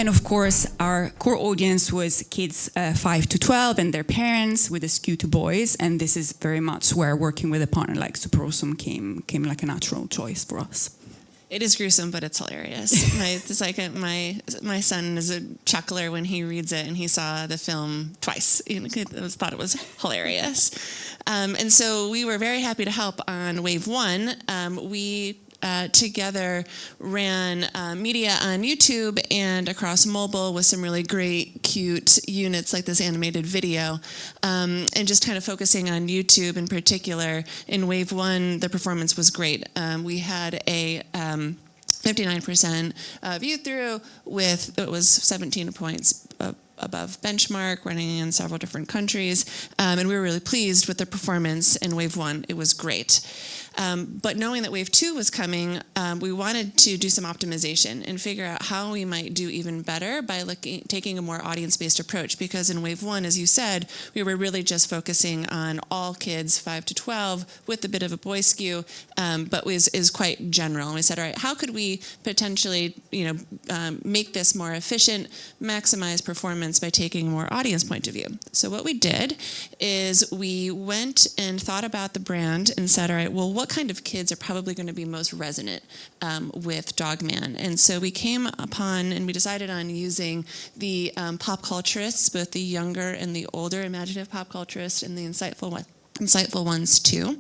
And of course, our core audience was kids 5 to 12 and their parents, with a skew to boys. And this is very much where working with a partner like SuperAwesome came like a natural choice for us. It is gruesome, but it's hilarious. My son is a chuckler when he reads it, and he saw the film twice. He thought it was hilarious. And so we were very happy to help on Wave 1. We together ran media on YouTube and across mobile with some really great, cute units like this animated video. And just kind of focusing on YouTube in particular, in Wave 1, the performance was great. We had a 59% view through with, it was 17 points above benchmark, running in several different countries. And we were really pleased with the performance in Wave 1. It was great. But knowing that Wave 2 was coming, we wanted to do some optimization and figure out how we might do even better by taking a more audience-based approach. Because in Wave 1, as you said, we were really just focusing on all kids 5 to 12 with a bit of a boy skew, but is quite general. And we said, all right, how could we potentially, make this more efficient, maximize performance by taking a more audience point of view? So what we did is we went and thought about the brand and said, all right, well, what kind of kids are probably going to be most resonant with Dogman? And so we came upon and we decided on using the pop culturists, both the younger and the older imaginative pop culturists and the insightful ones too.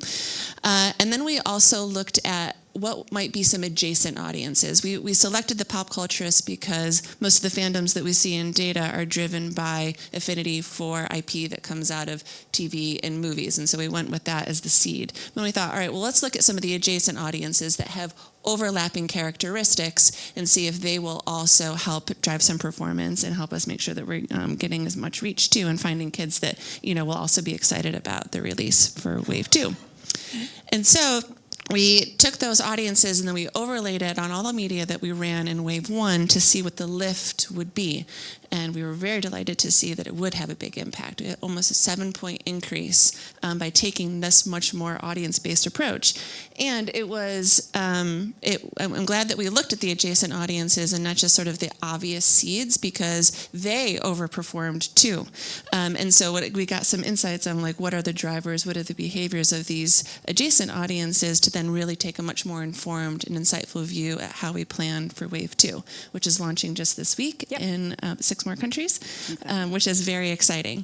And then we also looked at what might be some adjacent audiences. We selected the pop culturists because most of the fandoms that we see in data are driven by affinity for IP that comes out of TV and movies. And so we went with that as the seed. Then we thought, all right, well, let's look at some of the adjacent audiences that have overlapping characteristics and see if they will also help drive some performance and help us make sure that we're getting as much reach too, and finding kids that, will also be excited about the release for Wave 2. And so we took those audiences and then we overlaid it on all the media that we ran in Wave 1 to see what the lift would be. And we were very delighted to see that it would have a big impact. We had almost a 7-point increase by taking this much more audience-based approach. And it was, I'm glad that we looked at the adjacent audiences and not just sort of the obvious seeds, because they overperformed too. And so we got some insights on what are the drivers, what are the behaviors of these adjacent audiences to then really take a much more informed and insightful view at how we plan for Wave 2, which is launching just this week in 6 more countries, which is very exciting.